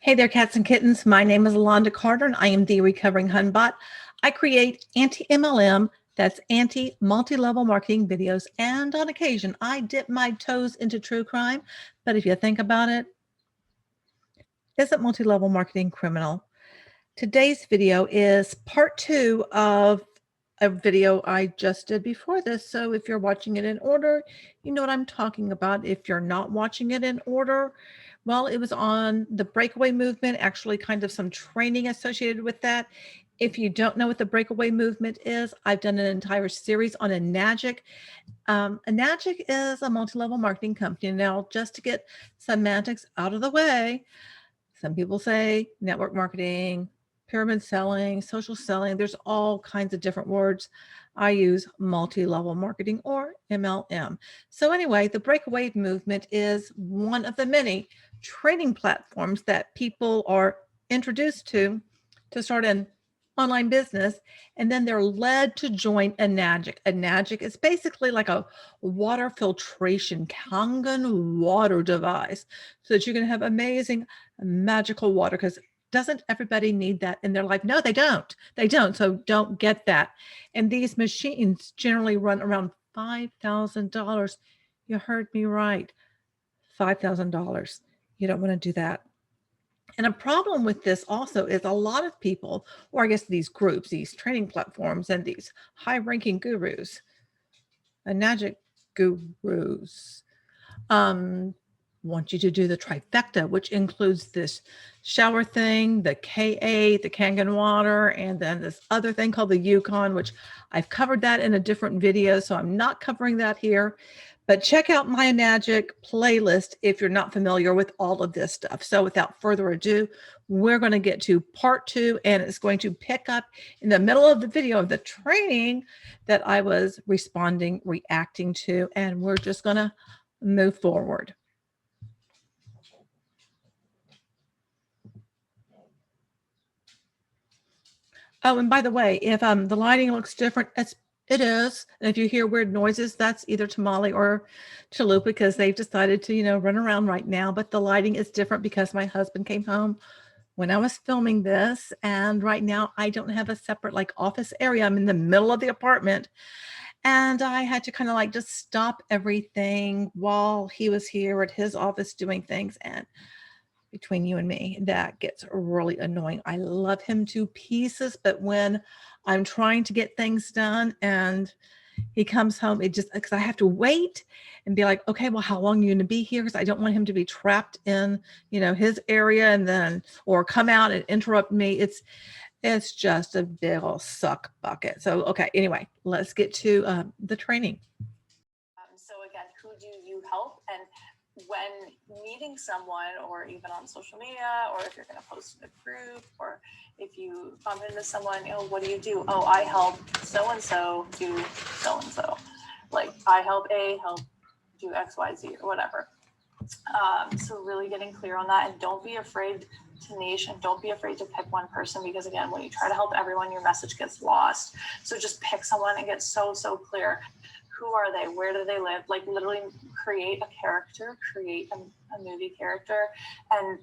Hey there, cats and kittens. My name is Alonda Carter, and I am the Recovering Hunbot. I create anti-MLM, that's anti-multi-level marketing videos, and on occasion, I dip my toes into true crime. But if you think about it, isn't multi-level marketing criminal? Today's video is part 2 of a video I just did before this. So if you're watching it in order, you know what I'm talking about. If you're not watching it in order, well, it was on the Breakaway Movement, actually kind of some training associated with that. If you don't know what the Breakaway Movement is, I've done an entire series on Enagic. Enagic is a multi-level marketing company. Now, just to get semantics out of the way, some people say network marketing, pyramid selling, social selling. There's all kinds of different words. I use multi-level marketing, or MLM. So anyway, the Breakaway Movement is one of the many training platforms that people are introduced to start an online business, and then they're led to join Enagic. Enagic is basically like a water filtration Kangen water device, so that you can have amazing, magical water, because doesn't everybody need that in their life? No, they don't. They don't. So don't get that. And these machines generally run around $5,000. You heard me right. $5,000. You don't want to do that. And a problem with this also is a lot of people, or I guess these groups, these training platforms, and these high-ranking gurus, Enagic gurus, want you to do the trifecta, which includes this shower thing, the K8, the Kangen water, and then this other thing called the Yukon, which I've covered that in a different video, so I'm not covering that here. But check out my Enagic playlist if you're not familiar with all of this stuff. So without further ado, we're going to get to part 2, and it's going to pick up in the middle of the video of the training that I was reacting to, and we're just going to move forward. Oh, and by the way, if the lighting looks different, it is. And if you hear weird noises, that's either Tamale or Chalupa, because they've decided to, run around right now. But the lighting is different because my husband came home when I was filming this. And right now I don't have a separate office area. I'm in the middle of the apartment. And I had to kind of just stop everything while he was here at his office doing things. And between you and me, that gets really annoying. I love him to pieces, but when I'm trying to get things done and He comes home, it just, because I have to wait and be like, okay, well, how long are you going to be here? Because I don't want him to be trapped in, his area and then, or come out and interrupt me. It's just a big old suck bucket. So, okay, anyway, let's get to the training. So again, who do you help? And when meeting someone, or even on social media, or if you're going to post in a group, or if you bump into someone, what do you do? Oh, I help so-and-so do so-and-so. Like, I help A help do X, Y, Z, or whatever. So really getting clear on that, and don't be afraid to niche, and don't be afraid to pick one person, because again, when you try to help everyone, your message gets lost. So just pick someone and get so clear. Who are they? Where do they live? Like, literally create a character, create a movie character, and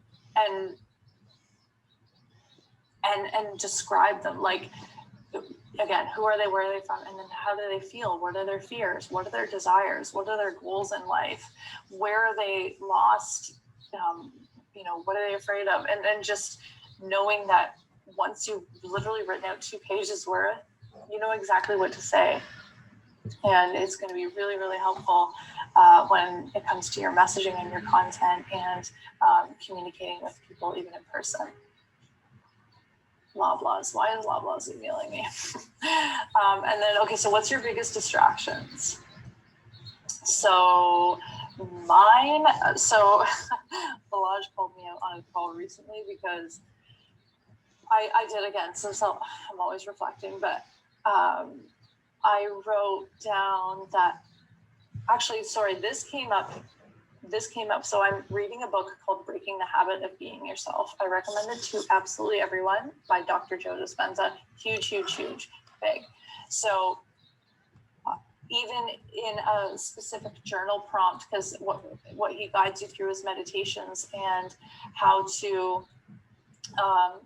describe them. Like, again, who are they? Where are they from? And then how do they feel? What are their fears? What are their desires? What are their goals in life? Where are they lost? What are they afraid of? And then just knowing that once you've literally written out 2 pages worth, you know exactly what to say. And it's going to be really, really helpful when it comes to your messaging and your content, and communicating with people even in person. Loblaws. Why is Loblaws emailing me? And then, okay, so what's your biggest distractions? So mine, Balaj called me out on a call recently because I did again. So I'm always reflecting, but I wrote down that, actually, sorry, this came up. So I'm reading a book called Breaking the Habit of Being Yourself. I recommend it to absolutely everyone, by Dr. Joe Dispenza. Huge, big. So even in a specific journal prompt, because what he guides you through is meditations and how to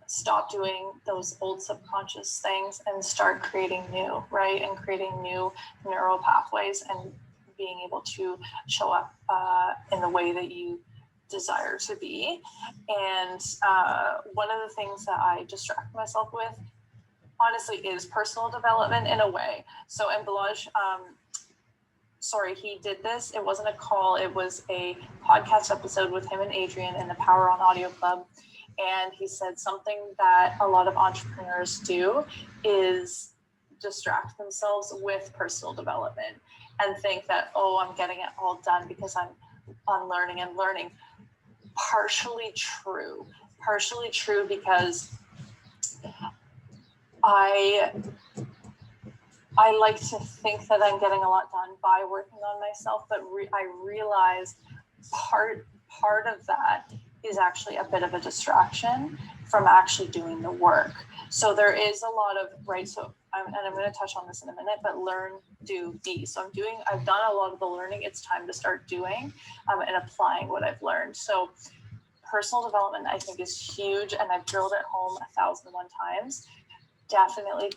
stop doing those old subconscious things and start creating new, right? And creating new neural pathways and being able to show up in the way that you desire to be. And one of the things that I distract myself with, honestly, is personal development in a way. So, and Balaj, he did this. It wasn't a call. It was a podcast episode with him and Adrian in the Power On Audio Club. And he said something that a lot of entrepreneurs do is distract themselves with personal development and think that, I'm getting it all done because I'm unlearning and learning. Partially true because I like to think that I'm getting a lot done by working on myself, but I realize part of that is actually a bit of a distraction from actually doing the work. So there is a lot of, right, so I'm going to touch on this in a minute, but learn, do, be. So I've done a lot of the learning. It's time to start doing and applying what I've learned. So personal development, I think, is huge, and I've drilled it home 1,001 times. Definitely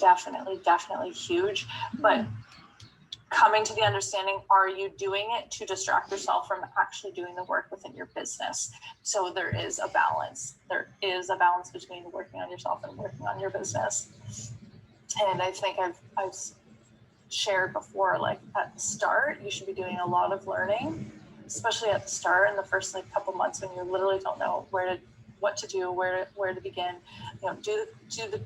huge. But coming to the understanding, are you doing it to distract yourself from actually doing the work within your business? So there is a balance. There is a balance between working on yourself and working on your business. And I think I've shared before, like, at the start, you should be doing a lot of learning, especially at the start in the first couple months when you literally don't know what to do, where to begin. Do the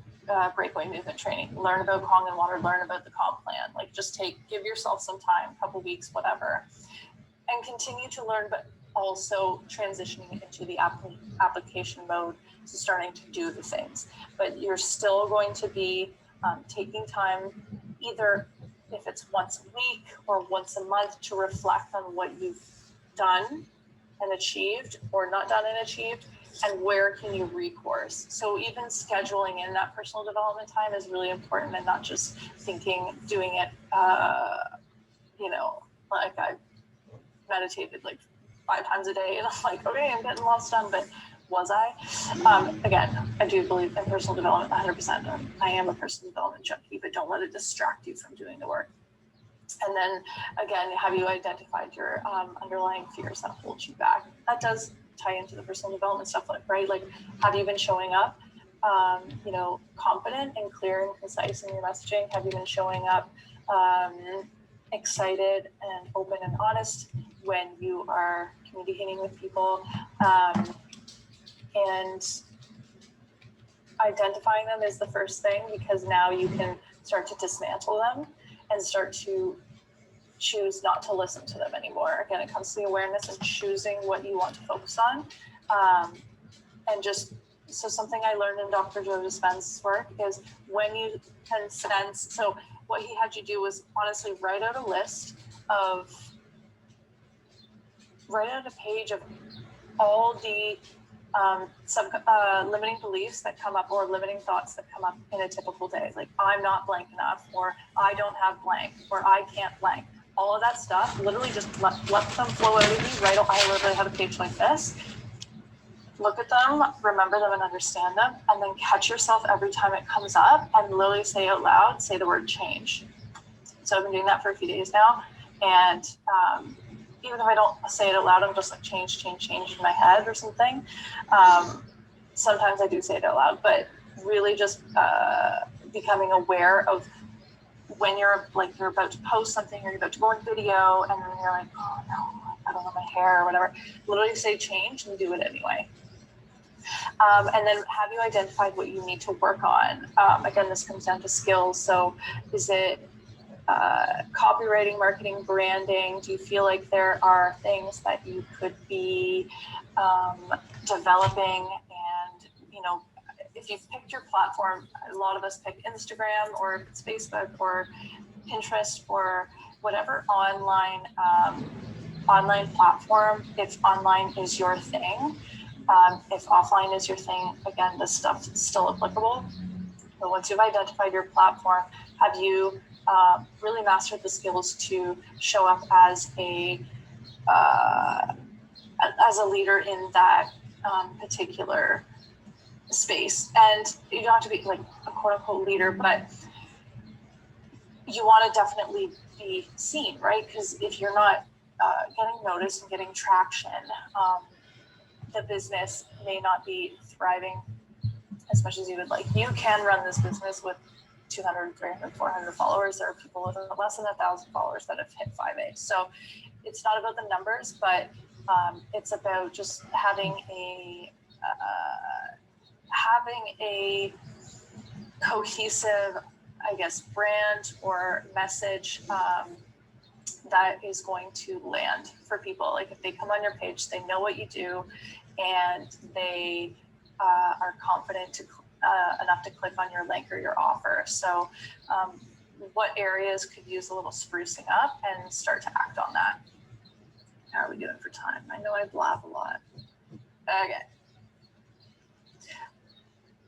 Breakaway Movement training, learn about Kong and Water, learn about the comp plan. Like, just give yourself some time, a couple weeks, whatever, and continue to learn, but also transitioning into the application mode, so starting to do the things. But you're still going to be taking time, either if it's once a week or once a month, to reflect on what you've done and achieved, or not done and achieved, and where can you recourse. So even scheduling in that personal development time is really important, and not just doing it, like I've meditated like 5 times a day and I'm like, okay, I'm getting lots done, but was I? Again, I do believe in personal development 100%. I am a personal development junkie, but don't let it distract you from doing the work. And then again, have you identified your underlying fears that hold you back? That does tie into the personal development stuff, right? Like, have you been showing up, confident and clear and concise in your messaging? Have you been showing up excited and open and honest when you are communicating with people, and identifying them is the first thing, because now you can start to dismantle them and start to choose not to listen to them anymore. Again, it comes to the awareness and choosing what you want to focus on. And just, so something I learned in Dr. Joe Dispenza's work is when you can sense, so what he had you do was honestly write out a list of, write out a page of all the limiting beliefs that come up, or limiting thoughts that come up in a typical day. Like, I'm not blank enough, or I don't have blank, or I can't blank. All of that stuff, literally just let them flow out of you. Right? I literally have a page like this. Look at them, remember them, and understand them, and then catch yourself every time it comes up and literally say out loud, say the word change. So I've been doing that for a few days now, and even if I don't say it out loud, I'm just like change in my head or something. Sometimes I do say it out loud, but really just becoming aware of when you're about to post something, or you're about to go in video, and then you're like, oh no, I don't know my hair or whatever. Literally say change and do it anyway. And then have you identified what you need to work on? Again, this comes down to skills. So is it copywriting, marketing, branding? Do you feel like there are things that you could be developing? And, if you've picked your platform, a lot of us pick Instagram, or if it's Facebook or Pinterest or whatever online platform. If online is your thing, if offline is your thing, again, this stuff is still applicable. But once you've identified your platform, have you really mastered the skills to show up as a leader in that particular space? And you don't have to be like a quote unquote leader, but you want to definitely be seen, right? Because if you're not getting noticed and getting traction, the business may not be thriving as much as you would like. You can run this business with 200, 300, 400 followers. There are people with less than 1,000 followers that have hit 5A. So it's not about the numbers, but it's about just having a cohesive, I guess, brand or message that is going to land for people. Like, if they come on your page, they know what you do, and they are confident enough to click on your link or your offer. So what areas could use a little sprucing up, and start to act on that? How are we doing for time? I know I blab a lot. Okay.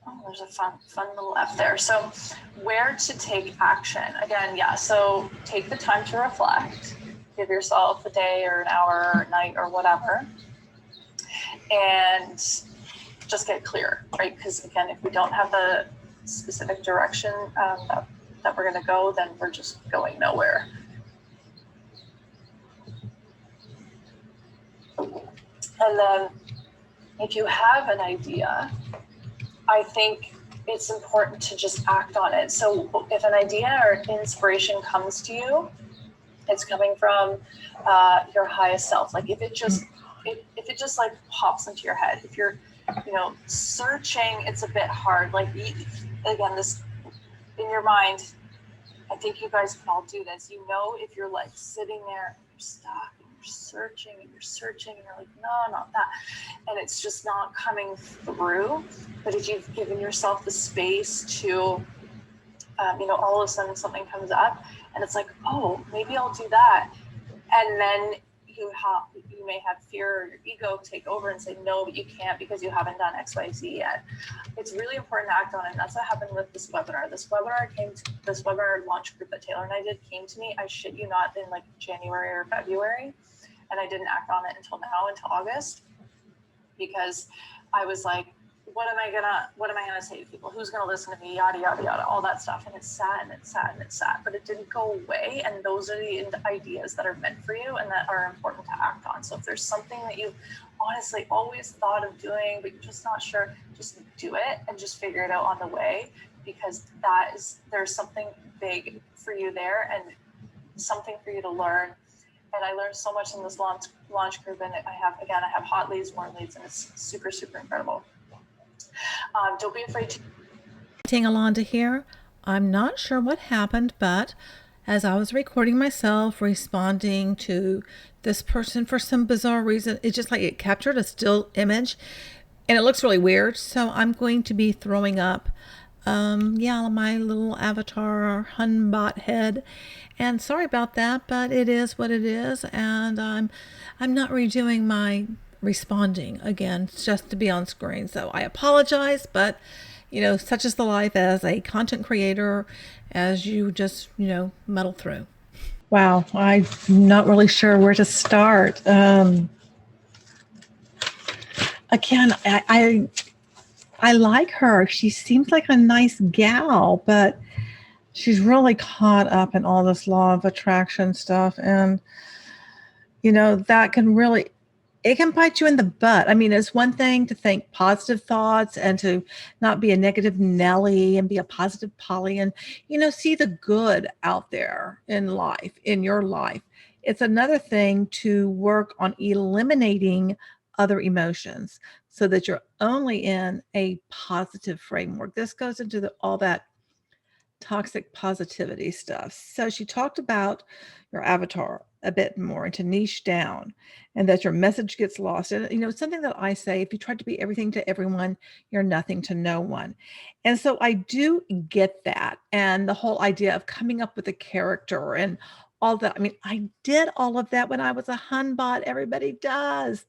Oh, there's a fun little F there. So where to take action? Again, yeah, so take the time to reflect. Give yourself a day or an hour or a night or whatever. And just get clear, right? Because again, if we don't have the specific direction that we're going to go, then we're just going nowhere. And then if you have an idea, I think it's important to just act on it. So if an idea or inspiration comes to you, it's coming from your highest self. Like if it just like pops into your head, if you're, searching, it's a bit hard. Like again, this in your mind, I think you guys can all do this. If you're like sitting there and you're stuck and you're searching and you're like, no, not that. And it's just not coming through. But if you've given yourself the space to, all of a sudden something comes up and it's like, oh, maybe I'll do that. And then you may have fear or your ego take over and say, no, but you can't because you haven't done XYZ yet. It's really important to act on it. And that's what happened with this webinar. This webinar launch group that Taylor and I did came to me, I shit you not, in like January or February. And I didn't act on it until August, because I was like, what am I gonna say to people? Who's gonna listen to me? Yada, yada, yada, all that stuff. And it sat, but it didn't go away. And those are the ideas that are meant for you and that are important to act on. So if there's something that you honestly always thought of doing, but you're just not sure, just do it and just figure it out on the way. because there's something big for you there and something for you to learn. And I learned so much in this launch group, and I have hot leads, warm leads, and it's super, super incredible. Don't be afraid to. Alonda here. I'm not sure what happened, but as I was recording myself responding to this person for some bizarre reason, it's just like it captured a still image and it looks really weird. So I'm going to be throwing up my little avatar Hunbot head, and sorry about that, but it is what it is, and I'm not redoing my responding again just to be on screen, so I apologize, but such is the life as a content creator, as you just muddle through. Wow, I'm not really sure where to start. Again, I like her. She seems like a nice gal, but she's really caught up in all this law of attraction stuff. And, that can really, it can bite you in the butt. I mean, it's one thing to think positive thoughts and to not be a negative Nelly and be a positive Polly and, see the good out there in life, in your life. It's another thing to work on eliminating other emotions so that you're only in a positive framework. This goes into all that toxic positivity stuff. So she talked about your avatar a bit more and to niche down and that your message gets lost. And, something that I say, if you try to be everything to everyone, you're nothing to no one. And so I do get that. And the whole idea of coming up with a character and all that. I mean, I did all of that when I was a Hunbot. Everybody does.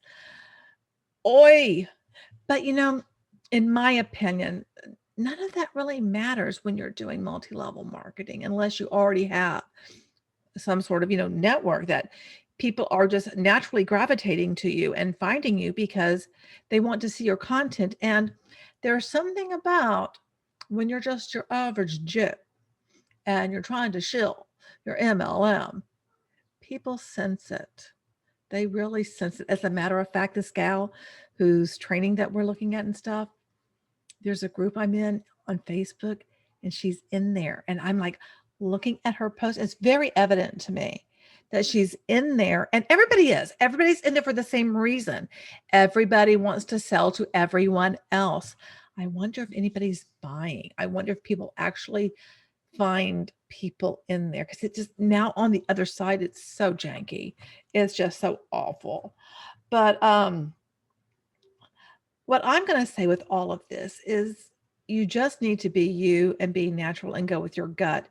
Oi. But, in my opinion, none of that really matters when you're doing multi-level marketing, unless you already have some sort of, network that people are just naturally gravitating to you and finding you because they want to see your content. And there's something about when you're just your average Joe and you're trying to shill your MLM, people sense it. They really sense it. As a matter of fact, this gal whose training that we're looking at and stuff, there's a group I'm in on Facebook and she's in there. And I'm like looking at her post. It's very evident to me that she's in there, and everybody's in there for the same reason. Everybody wants to sell to everyone else. I wonder if anybody's buying. I wonder if people actually find people in there, because it just, now on the other side, it's so janky. It's just so awful. But what I'm going to say with all of this is you just need to be you and be natural and go with your gut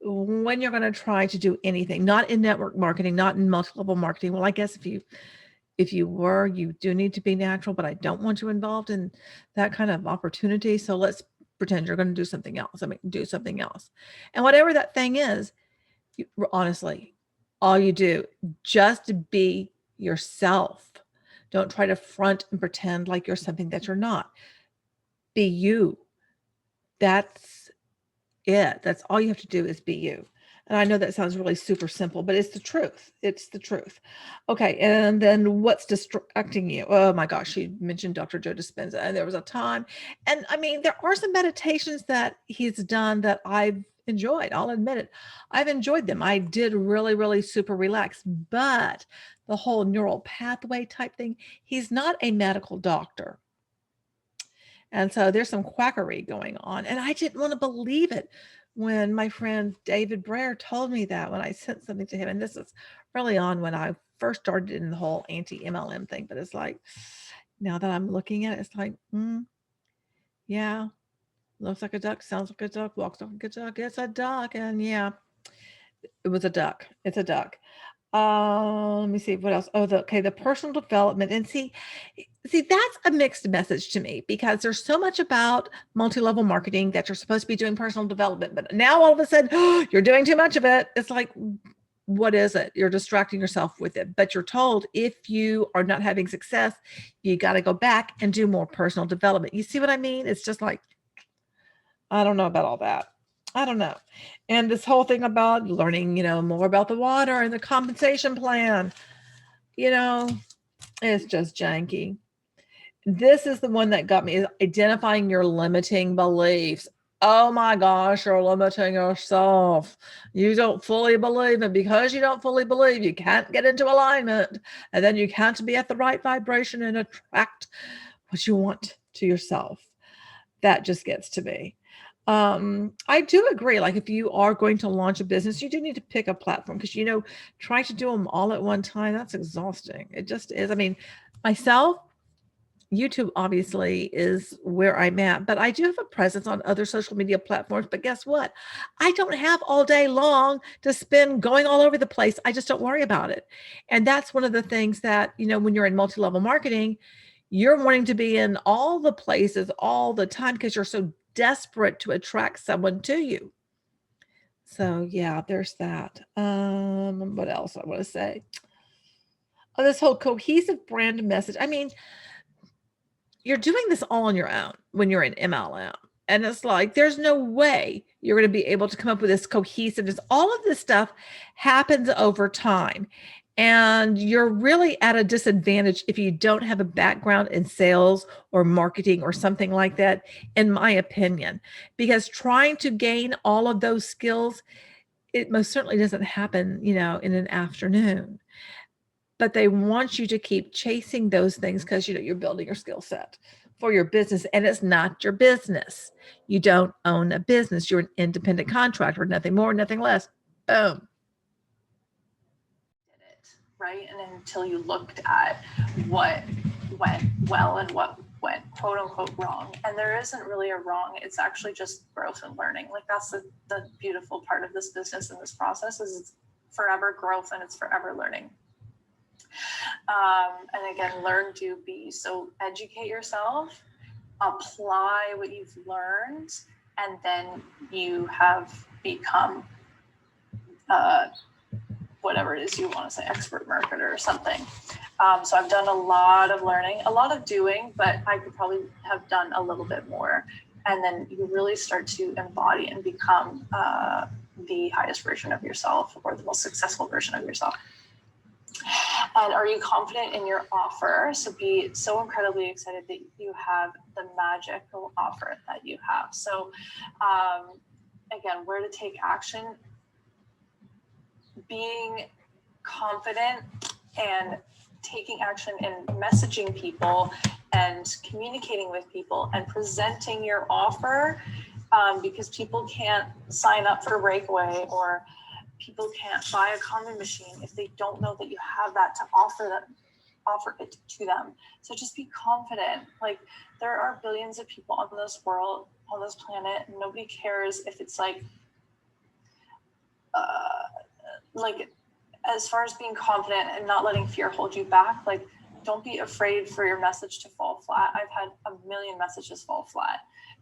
when you're going to try to do anything, not in network marketing, not in multi-level marketing. Well, I guess if you were, you do need to be natural, but I don't want you involved in that kind of opportunity. So let's pretend you're going to do something else. Do something else. And whatever that thing is, honestly, all you do, just be yourself. Don't try to front and pretend like you're something that you're not. Be you. That's it. That's all you have to do is be you. And I know that sounds really super simple, but it's the truth. It's the truth. Okay. And then what's distracting you? Oh my gosh. She mentioned Dr. Joe Dispenza, and there was a time. And I mean, there are some meditations that he's done that I've enjoyed. I'll admit it. I've enjoyed them. I did really, really super relax, but the whole neural pathway type thing, he's not a medical doctor. And so there's some quackery going on. And I didn't want to believe it when my friend David Breyer told me that, when I sent something to him. And this is early on when I first started in the whole anti-MLM thing. But it's like, now that I'm looking at it, it's like, yeah, looks like a duck, sounds like a duck, walks like a duck. It's a duck. And yeah, it was a duck. It's a duck. Let me see what else. Oh, the personal development. And see, that's a mixed message to me, because there's so much about multi-level marketing that you're supposed to be doing personal development, but now all of a sudden, you're doing too much of it. It's like, what is it? You're distracting yourself with it, but you're told if you are not having success, you got to go back and do more personal development. You see what I mean? It's just like, I don't know about all that. I don't know. And this whole thing about learning, more about the water and the compensation plan, it's just janky. This is the one that got me, is identifying your limiting beliefs. oh my gosh, you're limiting yourself. You don't fully believe, and because you don't fully believe, you can't get into alignment, and then you can't be at the right vibration and attract what you want to yourself. That just gets to me. I do agree. Like if you are going to launch a business, you do need to pick a platform because, trying to do them all at one time, that's exhausting. It just is. I mean, myself, YouTube obviously is where I'm at, but I do have a presence on other social media platforms. But guess what? I don't have all day long to spend going all over the place. I just don't worry about it. And that's one of the things that, when you're in multi-level marketing, you're wanting to be in all the places all the time because you're so desperate to attract someone to you. So yeah, there's that. What else I want to say? Oh, this whole cohesive brand message. I mean, you're doing this all on your own when you're in MLM. And it's like, there's no way you're going to be able to come up with this cohesiveness. All of this stuff happens over time. And you're really at a disadvantage if you don't have a background in sales or marketing or something like that, in my opinion, because trying to gain all of those skills, it most certainly doesn't happen, in an afternoon. But they want you to keep chasing those things because, you're building your skill set for your business, and it's not your business. You don't own a business. You're an independent contractor, nothing more, nothing less. Boom. Right? And until you looked at what went well and what went quote unquote wrong. And there isn't really a wrong, it's actually just growth and learning. Like that's the beautiful part of this business and this process is it's forever growth and it's forever learning. And again, learn, do, be. So educate yourself, apply what you've learned, and then you have become whatever it is you want to say, expert marketer or something. So I've done a lot of learning, a lot of doing, but I could probably have done a little bit more. And then you really start to embody and become the highest version of yourself or the most successful version of yourself. And are you confident in your offer? So be so incredibly excited that you have the magical offer that you have. So again, where to take action, being confident and taking action in messaging people and communicating with people and presenting your offer, because people can't sign up for Breakaway or people can't buy a common machine if they don't know that you have that to offer it to them. So just be confident. Like there are billions of people on this world, on this planet, and nobody cares if it's like as far as being confident and not letting fear hold you back, like don't be afraid for your message to fall flat. I've had a million messages fall flat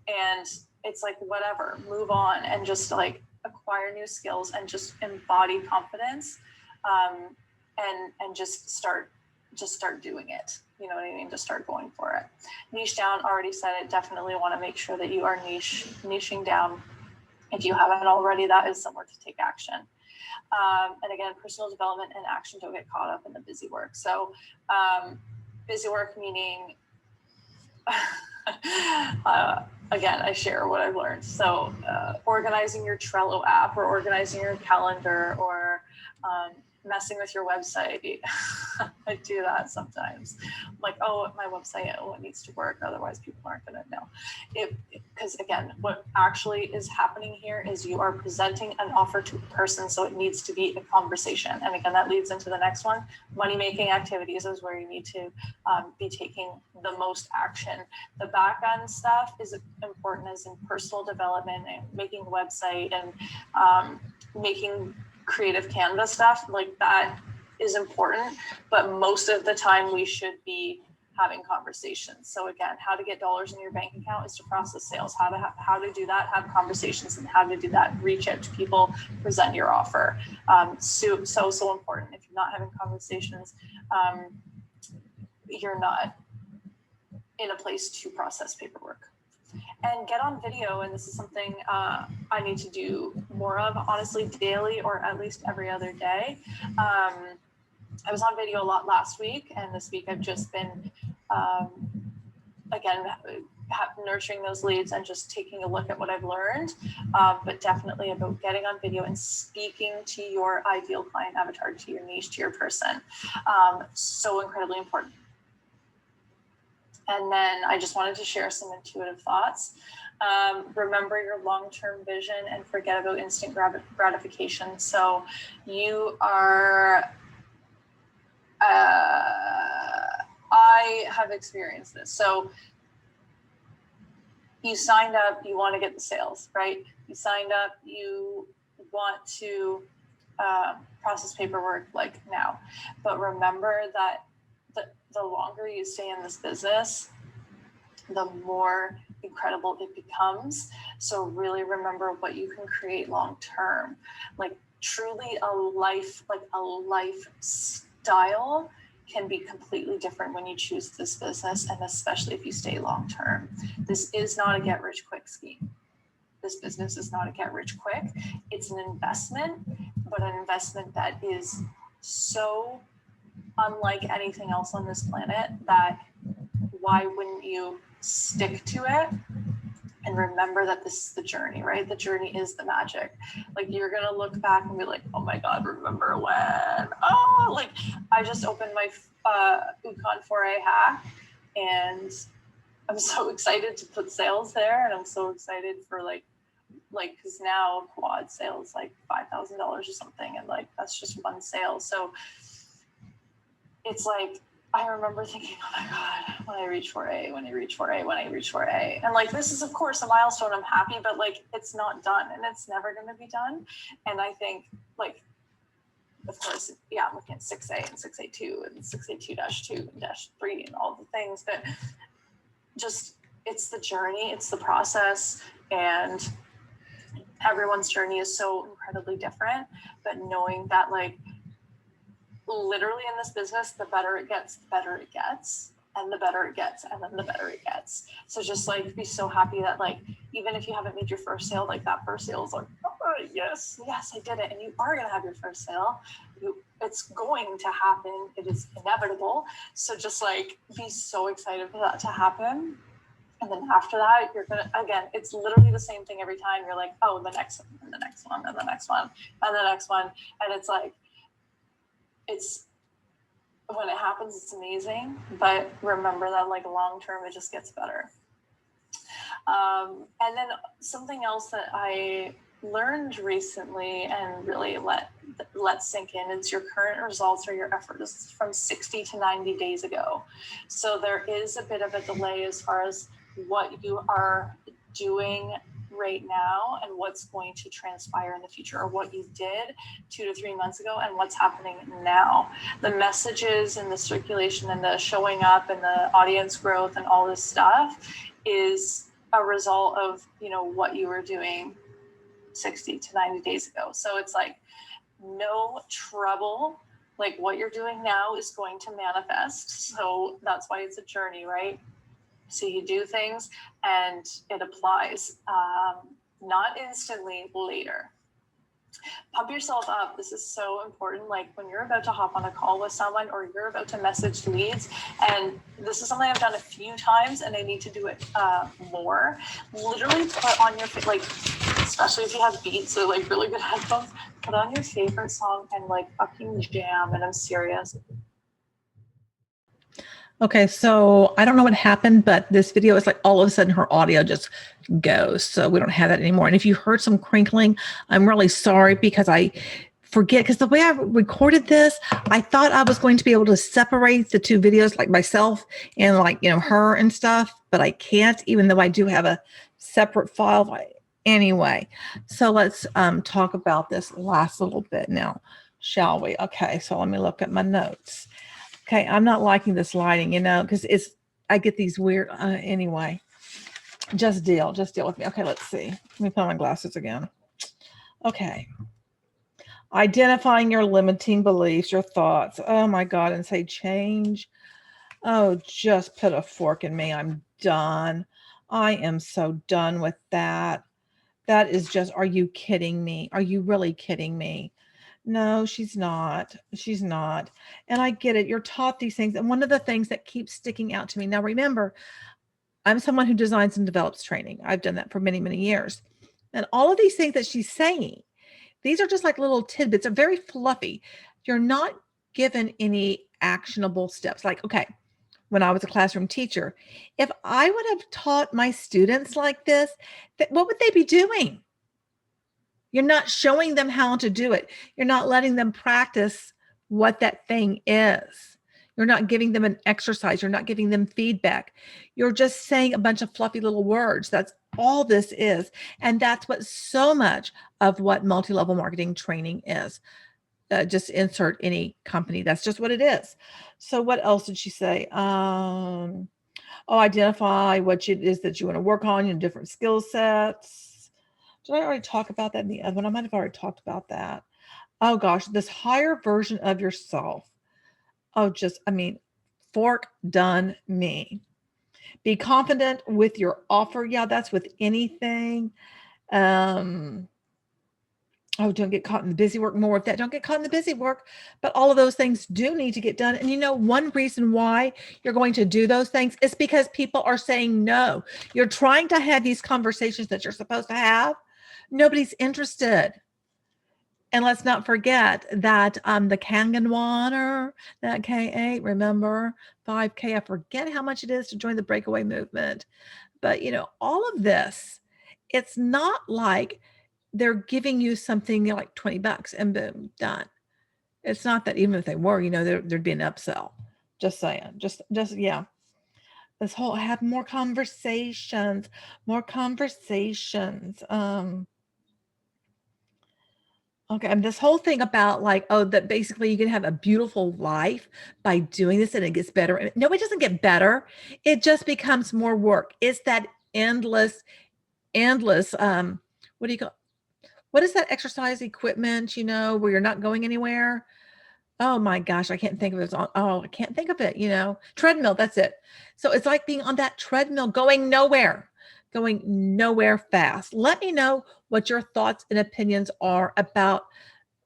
and it's like, whatever, move on and just like acquire new skills and just embody confidence, and just start doing it. You know what I mean? Just start going for it. Niche down, already said it. Definitely want to make sure that you are niching down. If you haven't already, that is somewhere to take action. And again, personal development and action, don't get caught up in the busy work. So busy work meaning, again, I share what I've learned. So organizing your Trello app or organizing your calendar or messing with your website. I do that sometimes. I'm like, oh, my website, it needs to work. Otherwise people aren't going to know. Because again, what actually is happening here is you are presenting an offer to a person. So it needs to be a conversation. And again, that leads into the next one. Money-making activities is where you need to be taking the most action. The back end stuff is important, as in personal development and making a website and making creative Canva stuff, like that is important, but most of the time we should be having conversations. So again, how to get dollars in your bank account is to process sales. How to do that, have conversations, and how to do that, reach out to people, present your offer. So important. If you're not having conversations, you're not in a place to process paperwork. And get on video, and this is something I need to do more of, honestly, daily or at least every other day. I was on video a lot last week, and this week I've just been, again, nurturing those leads and just taking a look at what I've learned, but definitely about getting on video and speaking to your ideal client avatar, to your niche, to your person. So incredibly important. And then I just wanted to share some intuitive thoughts. Remember your long-term vision and forget about instant gratification. So you are, I have experienced this. So you signed up, you want to get the sales, right? You signed up, you want to process paperwork like now. But remember that the longer you stay in this business, the more incredible it becomes. So really remember what you can create long term. Like truly a lifestyle can be completely different when you choose this business, and especially if you stay long term. This is not a get rich quick scheme. This business is not a get rich quick. It's an investment, but an investment that is so unlike anything else on this planet that why wouldn't you stick to it? And remember that this is the journey, right? The journey is the magic. Like you're going to look back and be like, oh my God, remember when? Oh, like I just opened my Econ 4A hack and I'm so excited to put sales there. And I'm so excited for like, cause now quad sales, like $5,000 or something. And like, that's just one sale. So it's like, I remember thinking, oh my God, when I reach 4A, when I reach 4A. And like, this is of course a milestone. I'm happy, but like, it's not done and it's never going to be done. And I think like, of course, yeah, I'm looking at 6A and 6A2 and 6A2-2 and -3 and all the things, but just, it's the journey, it's the process. And everyone's journey is so incredibly different, but knowing that like, literally in this business, the better it gets, the better it gets, and the better it gets, and then the better it gets. So just like be so happy that like, even if you haven't made your first sale, like that first sale is like, oh, yes, I did it. And you are going to have your first sale. It's going to happen. It is inevitable. So just like be so excited for that to happen. And then after that, you're going to, again, it's literally the same thing every time. You're like, oh, the next one, and the next one, and the next one, and the next one. And it's like, it's when it happens, it's amazing, but remember that like long term, it just gets better. And then something else that I learned recently and really let sink in, it's your current results or your effort is from 60 to 90 days ago. So there is a bit of a delay as far as what you are doing right now and what's going to transpire in the future, or what you did 2 to 3 months ago and what's happening now. The messages and the circulation and the showing up and the audience growth and all this stuff is a result of, you know, what you were doing 60 to 90 days ago. So it's like no trouble. Like what you're doing now is going to manifest. So that's why it's a journey, right? So you do things and it applies, not instantly, later. Pump yourself up. This is so important. Like when you're about to hop on a call with someone or you're about to message leads, and this is something I've done a few times and I need to do it more. Literally put on your, like, especially if you have beats or like really good headphones, put on your favorite song and like fucking jam. And I'm serious. Okay, so I don't know what happened, but this video is like all of a sudden her audio just goes. So we don't have that anymore. And if you heard some crinkling, I'm really sorry because I forget, because the way I recorded this, I thought I was going to be able to separate the two videos, like myself and like, you know, her and stuff, but I can't, even though I do have a separate file. Anyway, so let's talk about this last little bit now, shall we? Okay, so let me look at my notes. Okay, I'm not liking this lighting, you know, because I get these weird, anyway, just deal with me. Okay, let's see. Let me put on my glasses again. Okay. Identifying your limiting beliefs, your thoughts. Oh my God, and say change. Oh, just put a fork in me. I'm done. I am so done with that. That is just, are you kidding me? Are you really kidding me? No, she's not. She's not. And I get it. You're taught these things. And one of the things that keeps sticking out to me. Now, remember, I'm someone who designs and develops training. I've done that for many, many years. And all of these things that she's saying, these are just like little tidbits. They're very fluffy. You're not given any actionable steps. Like, okay, when I was a classroom teacher, if I would have taught my students like this, what would they be doing? You're not showing them how to do it. You're not letting them practice what that thing is. You're not giving them an exercise. You're not giving them feedback. You're just saying a bunch of fluffy little words. That's all this is. And that's what so much of what multi-level marketing training is. Just insert any company. That's just what it is. So what else did she say? Identify what it is that you want to work on, your different skill sets. Did I already talk about that in the other one? I might have already talked about that. Oh gosh, this higher version of yourself. Oh, fork done me. Be confident with your offer. Yeah, that's with anything. Don't get caught in the busy work. More of that. Don't get caught in the busy work. But all of those things do need to get done. And one reason why you're going to do those things is because people are saying no. You're trying to have these conversations that you're supposed to have. Nobody's interested. And let's not forget that the Kangen water, that K8, remember, 5K, I forget how much it is to join the Breakaway Movement. But, all of this, it's not like they're giving you something like $20 and boom, done. It's not that. Even if they were, there'd be an upsell. Just saying. Just yeah. This whole have more conversations. Okay, and this whole thing about that basically you can have a beautiful life by doing this and it gets better. No, it doesn't get better. It just becomes more work. It's that endless, what do you call, what is that exercise equipment, where you're not going anywhere? Oh my gosh, I can't think of it. I can't think of it, treadmill, that's it. So it's like being on that treadmill going nowhere fast. Let me know what your thoughts and opinions are about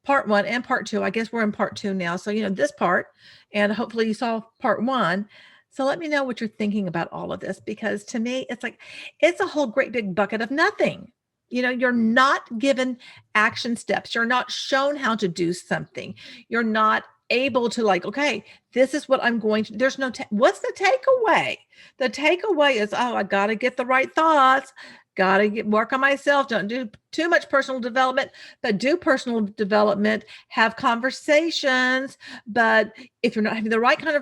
part 1 and part 2. I guess we're in part 2 now. So, this part, and hopefully you saw part 1. So let me know what you're thinking about all of this, because to me, it's a whole great big bucket of nothing. You're not given action steps. You're not shown how to do something. You're not able to okay, this is what I'm going to, there's no, what's the takeaway? The takeaway is, I got to get the right thoughts, got to work on myself. Don't do too much personal development, but do personal development, have conversations. But if you're not having the right kinds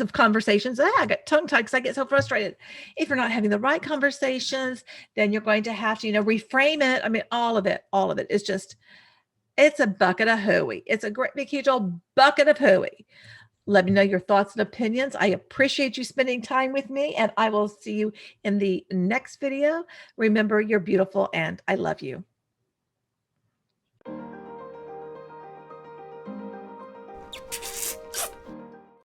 of conversations, I got tongue tied because I get so frustrated. If you're not having the right conversations, then you're going to have to, reframe it. All of it is just, it's a bucket of hooey. It's a great big huge old bucket of hooey. Let me know your thoughts and opinions. I appreciate you spending time with me, and I will see you in the next video. Remember, you're beautiful and I love you.